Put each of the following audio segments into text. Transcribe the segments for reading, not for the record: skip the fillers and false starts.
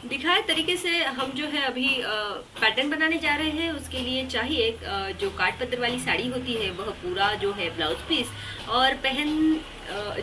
दिखाए तरीके से हम जो है अभी पैटर्न बनाने जा रहे हैं। उसके लिए चाहिए जो काट पत्तर वाली साड़ी होती है वह पूरा जो है ब्लाउज पीस, और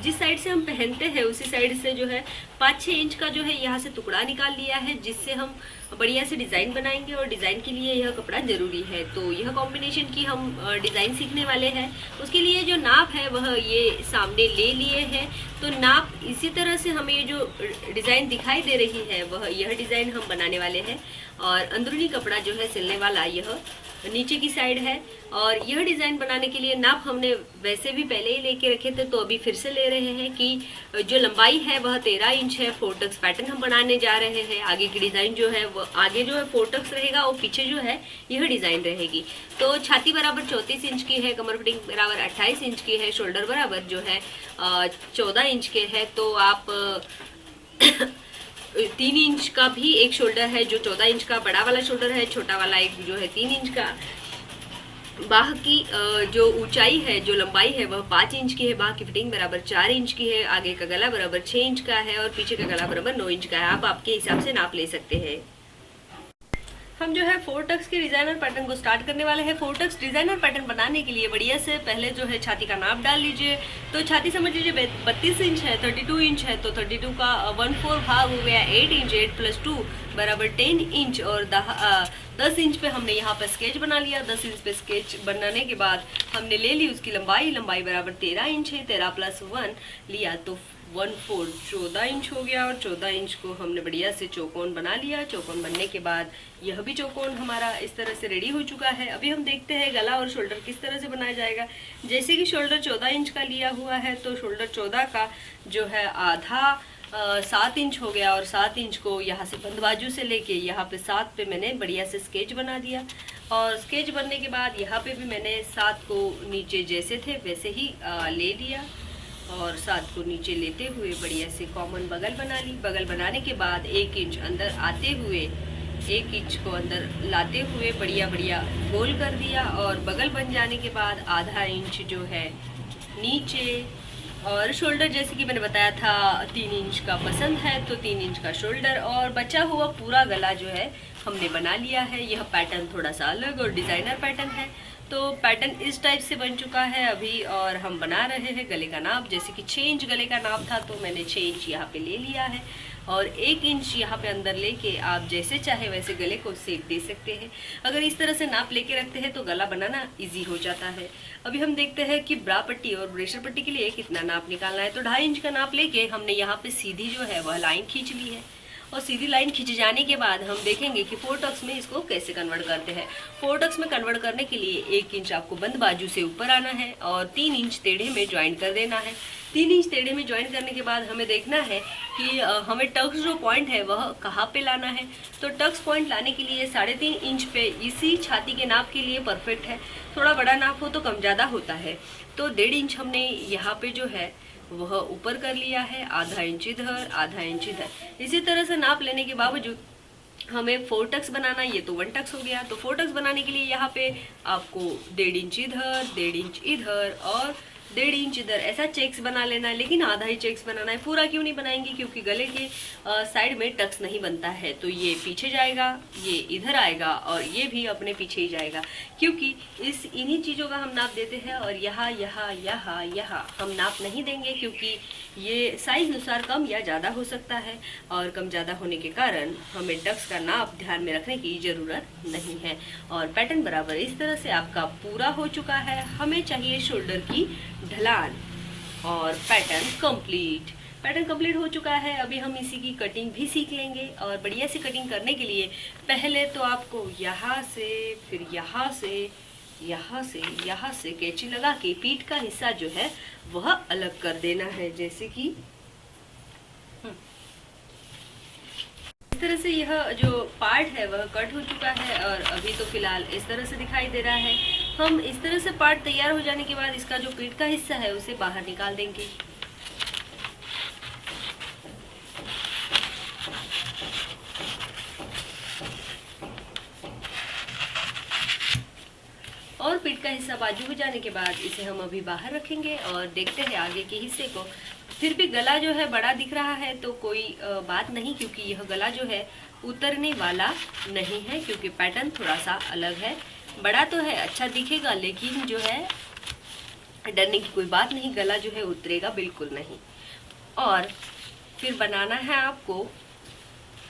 जिस साइड से हम पहनते हैं उसी साइड से जो है 5-6 इंच का जो है यहाँ से टुकड़ा निकाल लिया है, जिससे हम बढ़िया से डिज़ाइन बनाएंगे। और डिज़ाइन के लिए यह कपड़ा ज़रूरी है, तो यह कॉम्बिनेशन की हम डिज़ाइन सीखने वाले हैं। उसके लिए जो नाप है वह ये सामने ले लिए हैं। तो नाप इसी तरह से हमें ये जो डिज़ाइन दिखाई दे रही है वह यह डिज़ाइन हम बनाने वाले हैं। और अंदरूनी कपड़ा जो है सिलने वाला यह नीचे की साइड है। और यह डिज़ाइन बनाने के लिए नाप हमने वैसे भी पहले ही लेके रखे थे, तो अभी फिर से ले रहे हैं कि जो लंबाई है वह 13 इंच है। 4 टक्स पैटर्न हम बनाने जा रहे हैं। आगे की डिज़ाइन जो है वो आगे जो है 4 टक्स रहेगा और पीछे जो है यह डिज़ाइन रहेगी। तो छाती बराबर 34 इंच की है, कमर फिटिंग बराबर 28 इंच की है, शोल्डर बराबर जो है 14 इंच के है। तो आप 3 इंच का भी एक शोल्डर है जो 14 इंच का बड़ा वाला शोल्डर है, छोटा वाला एक जो है 3 इंच का। बाह की जो ऊंचाई है, जो लंबाई है वह 5 इंच की है। बाह की फिटिंग बराबर 4 इंच की है। आगे का गला बराबर 6 इंच का है और पीछे का गला बराबर 9 इंच का है। आप आपके हिसाब से नाप ले सकते हैं। हम जो है 4 टक्स के डिजाइनर पैटर्न को स्टार्ट करने वाले हैं। 4 टक्स डिजाइनर पैटर्न बनाने के लिए बढ़िया से पहले जो है छाती का नाप डाल लीजिए। तो छाती समझ लीजिए 32 इंच है, 32 इंच है, तो 32 का 1/4 भाग हो गया 8 इंच। 8 + 2 बराबर 10 इंच। और 10 इंच पे हमने यहाँ पे स्केच बना लिया। 10 इंच पे स्केच बनाने के बाद हमने ले ली उसकी लंबाई बराबर 13 इंच है। 13 + 1 लिया तो 1/4 14 इंच हो गया। और 14 इंच को हमने बढ़िया से चौकोन बना लिया। चौकोन बनने के बाद यह भी चौकोन हमारा इस तरह से रेडी हो चुका है। अभी हम देखते हैं गला और शोल्डर किस तरह से बनाया जाएगा। जैसे कि शोल्डर 14 इंच का लिया हुआ है, तो शोल्डर 14 का जो है आधा 7 इंच हो गया। और 7 इंच को यहाँ से बंद बाजू से लेके यहाँ पे 7 पे मैंने बढ़िया से स्केच बना दिया। और स्केच बनने के बाद यहाँ पे भी मैंने 7 को नीचे जैसे थे वैसे ही ले लिया। और 7 को नीचे लेते हुए बढ़िया से कॉमन बगल बना ली। बगल बनाने के बाद 1 इंच अंदर आते हुए 1 इंच को अंदर लाते हुए बढ़िया गोल कर दिया। और बगल बन जाने के बाद आधा इंच जो है नीचे। और शोल्डर जैसे कि मैंने बताया था 3 इंच का पसंद है, तो 3 इंच का शोल्डर। और बचा हुआ पूरा गला जो है हमने बना लिया है। यह पैटर्न थोड़ा सा अलग और डिज़ाइनर पैटर्न है। तो पैटर्न इस टाइप से बन चुका है अभी। और हम बना रहे हैं गले का नाप। जैसे कि 6 इंच गले का नाप था, तो मैंने 6 इंच यहाँ पे ले लिया है। और 1 इंच यहाँ पे अंदर लेके आप जैसे चाहे वैसे गले को शेप दे सकते हैं। अगर इस तरह से नाप लेके रखते हैं तो गला बनाना इजी हो जाता है। अभी हम देखते हैं कि ब्रा पट्टी और ब्रेशर पट्टी के लिए कितना नाप निकालना है। तो 2.5 इंच का नाप लेके हमने यहाँ पे सीधी जो है वह लाइन खींच ली है। और सीधी लाइन खींच जाने के बाद हम देखेंगे कि 4 टक्स में इसको कैसे कन्वर्ट करते हैं। 4 टक्स में कन्वर्ट करने के लिए 1 इंच आपको बंद बाजू से ऊपर आना है और 3 इंच टेढ़े में ज्वाइन कर देना है। 3 इंच टेढ़े में ज्वाइन करने के बाद हमें देखना है कि हमें टक्स जो पॉइंट है वह कहाँ पे लाना है। तो टक्स पॉइंट लाने के लिए 3.5 इंच पे इसी छाती के नाप के लिए परफेक्ट है। थोड़ा बड़ा नाप हो तो कम ज़्यादा होता है। तो 1.5 इंच हमने यहाँ पे जो है वह ऊपर कर लिया है। आधा इंच इधर, आधा इंच इधर। इसी तरह से नाप लेने के बावजूद हमें 4 टक्स बनाना, ये तो 1 टक्स हो गया। तो 4 टक्स बनाने के लिए यहाँ पे आपको 1.5 इंच इधर, 1.5 इंच इधर और 1.5 इंच इधर ऐसा चेक्स बना लेना है। लेकिन आधा ही चेक्स बनाना है, पूरा क्यों नहीं बनाएंगे, क्योंकि गले के साइड में टक्स नहीं बनता है। तो ये पीछे जाएगा, ये इधर आएगा और ये भी अपने पीछे ही जाएगा, क्योंकि इन्हीं चीज़ों का हम नाप देते हैं। और यहाँ यहाँ यहाँ यहाँ हम नाप नहीं देंगे, क्योंकि ये साइज अनुसार कम या ज़्यादा हो सकता है। और कम ज़्यादा होने के कारण हमें टक्स का नाप ध्यान में रखने की ज़रूरत नहीं है। और पैटर्न बराबर इस तरह से आपका पूरा हो चुका है। हमें चाहिए शोल्डर की ढलान और पैटर्न कंप्लीट हो चुका है। अभी हम इसी की कटिंग भी सीख लेंगे। और बढ़िया से कटिंग करने के लिए पहले तो आपको यहाँ से, फिर यहाँ से, यहाँ से कैंची लगा के पीठ का हिस्सा जो है वह अलग कर देना है। जैसे कि इस तरह से यह जो पार्ट है वह कट हो चुका है और अभी तो फिलहाल इस तरह से दिखाई दे रहा है। हम इस तरह से पार्ट तैयार हो जाने के बाद इसका जो पीठ का हिस्सा है उसे बाहर निकाल देंगे। और पीठ का हिस्सा बाजू में जाने के बाद इसे हम अभी बाहर रखेंगे और देखते हैं आगे के हिस्से को फिर भी गला जो है बड़ा दिख रहा है तो कोई बात नहीं, क्योंकि यह गला जो है उतरने वाला नहीं है, क्योंकि पैटर्न थोड़ा सा अलग है। बड़ा तो है, अच्छा दिखेगा, लेकिन जो है डरने की कोई बात नहीं, गला जो है उतरेगा बिल्कुल नहीं। और फिर बनाना है आपको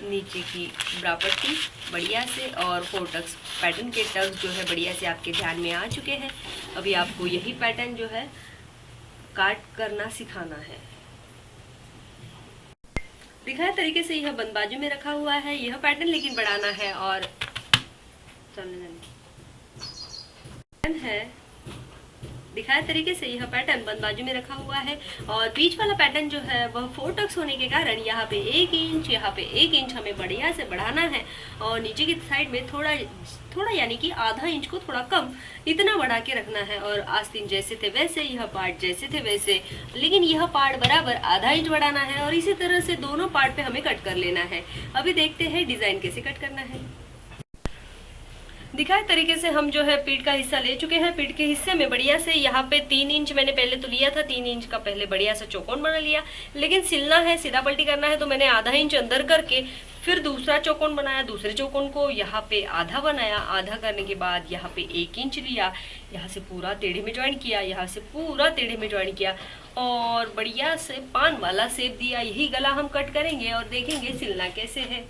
नीचे की ब्रा पट्टी बढ़िया से, और 4 टक्स पैटर्न के टक्स जो है बढ़िया से आपके ध्यान में आ चुके हैं। अभी आपको यही पैटर्न जो है काट करना सिखाना है। दिखाए तरीके से यह बंद बाजू में रखा हुआ है यह पैटर्न, लेकिन बढ़ाना है और चलने है। दिखाए तरीके से यह पैटर्न बंद बाजू में रखा हुआ है, और बीच वाला पैटर्न जो है वह 4 टक्स होने के कारण यहाँ पे 1 इंच, यहाँ पे 1 इंच हमें बढ़िया से बढ़ाना है, और नीचे की साइड में थोड़ा यानी कि आधा इंच को थोड़ा कम इतना बढ़ा के रखना है। और आस्तीन जैसे थे वैसे, यह पार्ट जैसे थे वैसे, लेकिन यह पार्ट बराबर आधा इंच बढ़ाना है, और इसी तरह से दोनों पार्ट पे हमें कट कर लेना है। अभी देखते हैं डिजाइन कैसे कट करना है। दिखाए तरीके से हम जो है पीठ का हिस्सा ले चुके हैं। पीठ के हिस्से में बढ़िया से यहाँ पे 3 इंच मैंने पहले तो लिया था, 3 इंच का पहले बढ़िया सा चौकोन बना लिया, लेकिन सिलना है, सीधा पलटी करना है, तो मैंने आधा इंच अंदर करके फिर दूसरा चौकोन बनाया। दूसरे चौकोन को यहाँ पे आधा बनाया, आधा करने के बाद यहाँ पे 1 इंच लिया, यहाँ से पूरा टेढ़े में ज्वाइन किया, यहाँ से पूरा टेढ़े में ज्वाइन किया, और बढ़िया से पान वाला शेप दिया। यही गला हम कट करेंगे और देखेंगे सिलना कैसे है।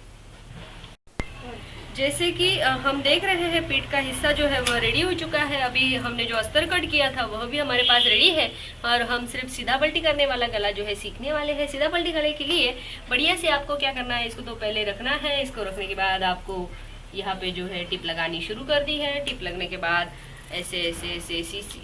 जैसे कि हम देख रहे हैं पीठ का हिस्सा जो है वह रेडी हो चुका है। अभी हमने जो अस्तर कट किया था वह भी हमारे पास रेडी है, और हम सिर्फ सीधा पलटी करने वाला गला जो है सीखने वाले हैं। सीधा पलटी गले के लिए बढ़िया से आपको क्या करना है, इसको तो पहले रखना है। इसको रखने के बाद आपको यहाँ पे जो है टिप लगानी शुरू कर दी है। टिप लगने के बाद ऐसे ऐसे ऐसे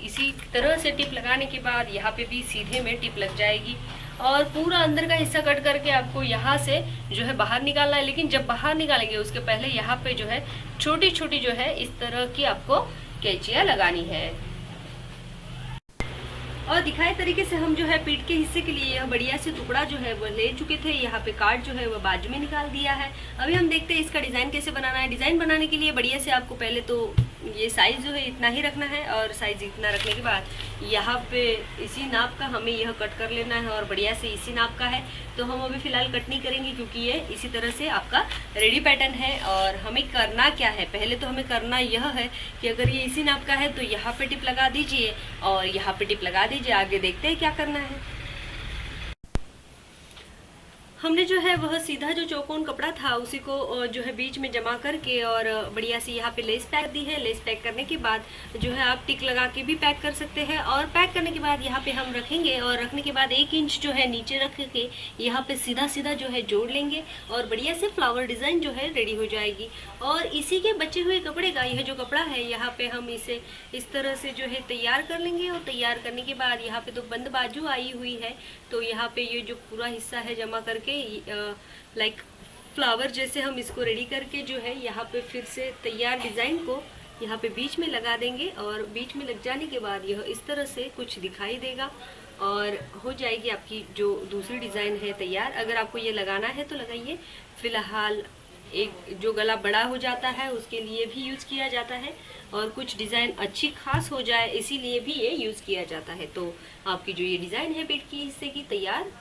इसी तरह से टिप लगाने के बाद यहाँ पे भी सीधे में टिप लग जाएगी, और पूरा अंदर का हिस्सा कट करके आपको यहाँ से जो है बाहर निकालना है। लेकिन जब बाहर निकालेंगे उसके पहले यहाँ पे जो है छोटी छोटी जो है इस तरह की आपको कैंचियां लगानी है। और दिखाए तरीके से हम जो है पीठ के हिस्से के लिए यह बढ़िया से टुकड़ा जो है वह ले चुके थे। यहाँ पे काट जो है वह बाजू में निकाल दिया है। अभी हम देखते हैं इसका डिजाइन कैसे बनाना है। डिजाइन बनाने के लिए बढ़िया से आपको पहले तो ये साइज जो है इतना ही रखना है, और साइज इतना रखने के बाद यहाँ पे इसी नाप का हमें यह कट कर लेना है, और बढ़िया से इसी नाप का है तो हम अभी फिलहाल कट नहीं करेंगे, क्योंकि ये इसी तरह से आपका रेडी पैटर्न है। और हमें करना क्या है, पहले तो हमें करना यह है कि अगर ये इसी नाप का है तो यहाँ पे टिप लगा दीजिए और यहाँ पे टिप लगा दीजिए। आगे देखते हैं क्या करना है। हमने जो है वह सीधा जो चौकोन कपड़ा था उसी को जो है बीच में जमा करके और बढ़िया से यहाँ पे लेस पैक दी है। लेस पैक करने के बाद जो है आप टिक लगा के भी पैक कर सकते हैं, और पैक करने के बाद यहाँ पे हम रखेंगे, और रखने के बाद 1 इंच जो है नीचे रख के यहाँ पे सीधा सीधा जो है जोड़ लेंगे, और बढ़िया से फ्लावर डिजाइन जो है रेडी हो जाएगी। और इसी के बचे हुए कपड़े का यह जो कपड़ा है यहाँ पे हम इसे इस तरह से जो है तैयार कर लेंगे, और तैयार करने के बाद यहाँ पे तो बंद बाजू आई हुई है, तो यहाँ पे ये जो पूरा हिस्सा है जमा करके लाइक फ्लावर जैसे हम इसको रेडी करके जो है यहाँ पे फिर से तैयार डिजाइन को यहाँ पे बीच में लगा देंगे, और बीच में लग जाने के बाद यह इस तरह से कुछ दिखाई देगा और हो जाएगी आपकी जो दूसरी डिजाइन है तैयार। अगर आपको ये लगाना है तो लगाइए। फिलहाल एक जो गला बड़ा हो जाता है उसके लिए भी यूज किया जाता है, और कुछ डिजाइन अच्छी खास हो जाए इसीलिए भी ये यूज किया जाता है। तो आपकी जो ये डिजाइन है पीठ की हिस्से की तैयार।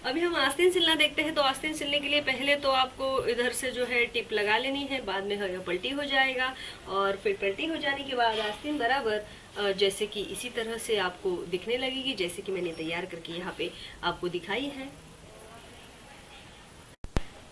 अभी हम आस्तीन सिलना देखते हैं। तो आस्तीन सिलने के लिए पहले तो आपको इधर से जो है टिप लगा लेनी है, बाद में यह पलटी हो जाएगा, और फिर पलटी हो जाने के बाद आस्तीन बराबर जैसे कि इसी तरह से आपको दिखने लगेगी, जैसे कि मैंने तैयार करके यहाँ पे आपको दिखाई है।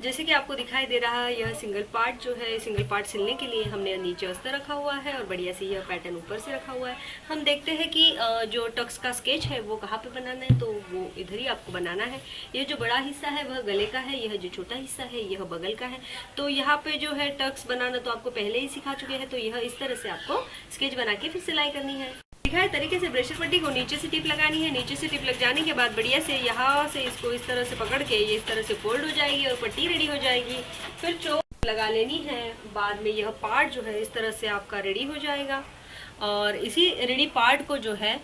जैसे कि आपको दिखाई दे रहा है यह सिंगल पार्ट जो है, सिंगल पार्ट सिलने के लिए हमने नीचे अस्तर रखा हुआ है और बढ़िया से यह पैटर्न ऊपर से रखा हुआ है। हम देखते हैं कि जो टक्स का स्केच है वो कहाँ पे बनाना है, तो वो इधर ही आपको बनाना है। यह जो बड़ा हिस्सा है वह गले का है, यह जो छोटा हिस्सा है यह बगल का है। तो यहाँ पे जो है टक्स बनाना तो आपको पहले ही सिखा चुके हैं, तो यह इस तरह से आपको स्केच बना के फिर सिलाई करनी है। दिखाए तरीके से ब्रेशर पट्टी को नीचे से टिप लगानी है। नीचे से टिप लग जाने के बाद बढ़िया से यहाँ से इसको इस तरह से पकड़ के ये इस तरह से फोल्ड हो जाएगी और पट्टी रेडी हो जाएगी। फिर चोक लगा लेनी है। बाद में यह पार्ट जो है इस तरह से आपका रेडी हो जाएगा, और इसी रेडी पार्ट को जो है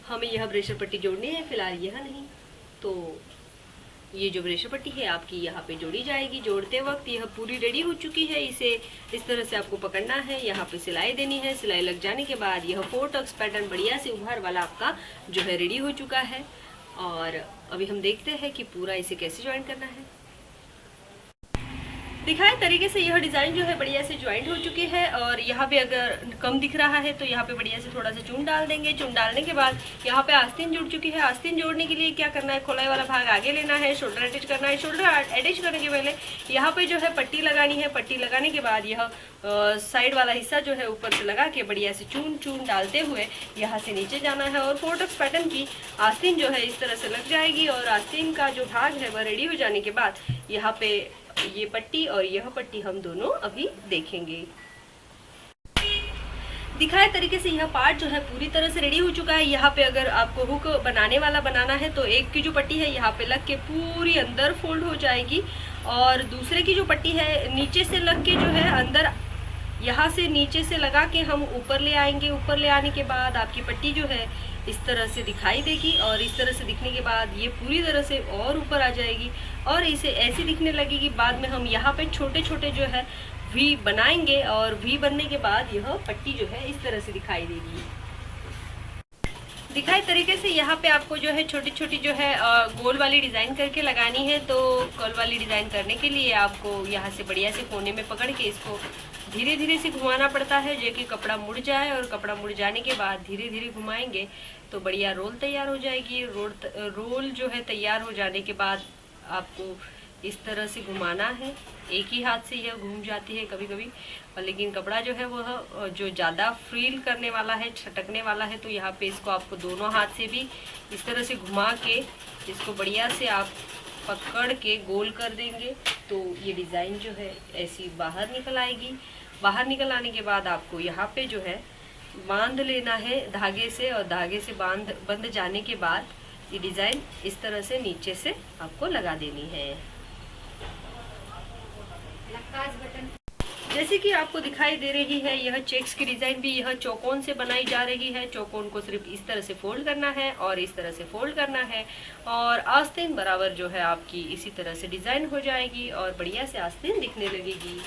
हमें यह ब्रेशर पट्टी जोड़नी है। फिलहाल यह नहीं, तो ये जो ब्रेशर पट्टी है आपकी यहाँ पे जोड़ी जाएगी। जोड़ते वक्त यह पूरी रेडी हो चुकी है। इसे इस तरह से आपको पकड़ना है, यहाँ पे सिलाई देनी है। सिलाई लग जाने के बाद यह 4 टक्स पैटर्न बढ़िया से उभार वाला आपका जो है रेडी हो चुका है। और अभी हम देखते हैं कि पूरा इसे कैसे ज्वाइन करना है। दिखाए तरीके से यह डिज़ाइन जो है बढ़िया से ज्वाइंट हो चुकी है, और यहाँ पे अगर कम दिख रहा है तो यहाँ पे बढ़िया से थोड़ा सा चून डाल देंगे। चून डालने के बाद यहाँ पे आस्तीन जुड़ चुकी है। आस्तीन जोड़ने के लिए क्या करना है, खोलाई वाला भाग आगे लेना है, शोल्डर अटैच करना है। शोल्डर अटैच करने के पहले यहाँ पे जो है पट्टी लगानी है। पट्टी लगाने के बाद यह साइड वाला हिस्सा जो है ऊपर से लगा के बढ़िया से चून डालते हुए यहाँ से नीचे जाना है, और 4 टक्स पैटर्न की आस्तीन जो है इस तरह से लग जाएगी। और आस्तीन का जो भाग है वह रेडी हो जाने के बाद यहाँ पे ये पट्टी और यह पट्टी हम दोनों अभी देखेंगे। दिखाए तरीके से यह पार्ट जो है पूरी तरह से रेडी हो चुका है। यहाँ पे अगर आपको हुक बनाने वाला बनाना है तो एक की जो पट्टी है यहाँ पे लग के पूरी अंदर फोल्ड हो जाएगी, और दूसरे की जो पट्टी है नीचे से लग के जो है अंदर, यहाँ से नीचे से लगा के हम ऊपर ले आएंगे। ऊपर ले आने के बाद आपकी पट्टी जो है इस तरह से दिखाई देगी, और इस तरह से दिखने के बाद ये पूरी तरह से और ऊपर आ जाएगी और इसे ऐसी दिखने लगेगी। बाद में हम यहाँ पे छोटे छोटे जो है वी बनाएंगे, और वी बनने के बाद यह पट्टी जो है इस तरह से दिखाई देगी। दिखाए तरीके से यहाँ पे आपको जो है छोटी छोटी जो है गोल वाली डिज़ाइन करके लगानी है। तो गोल वाली डिज़ाइन करने के लिए आपको यहाँ से बढ़िया से कोने में पकड़ के इसको धीरे धीरे से घुमाना पड़ता है, जो कि कपड़ा मुड़ जाए, और कपड़ा मुड़ जाने के बाद धीरे धीरे घुमाएंगे तो बढ़िया रोल तैयार हो जाएगी। रोल जो है तैयार हो जाने के बाद आपको इस तरह से घुमाना है। एक ही हाथ से यह घूम जाती है कभी कभी, और लेकिन कपड़ा जो है वह जो ज़्यादा फ्रील करने वाला है, छटकने वाला है, तो यहाँ पे इसको आपको दोनों हाथ से भी इस तरह से घुमा के इसको बढ़िया से आप पकड़ के गोल कर देंगे तो ये डिज़ाइन जो है ऐसी बाहर निकल आएगी। बाहर निकल आने के बाद आपको यहाँ पे जो है बांध लेना है धागे से, और धागे से बंध जाने के बाद ये डिज़ाइन इस तरह से नीचे से आपको लगा देनी है। जैसे कि आपको दिखाई दे रही है, यह चेक्स की डिज़ाइन भी यह चौकोन से बनाई जा रही है। चौकोन को सिर्फ इस तरह से फोल्ड करना है और इस तरह से फोल्ड करना है, और आस्तीन बराबर जो है आपकी इसी तरह से डिज़ाइन हो जाएगी और बढ़िया से आस्तीन दिखने लगेगी।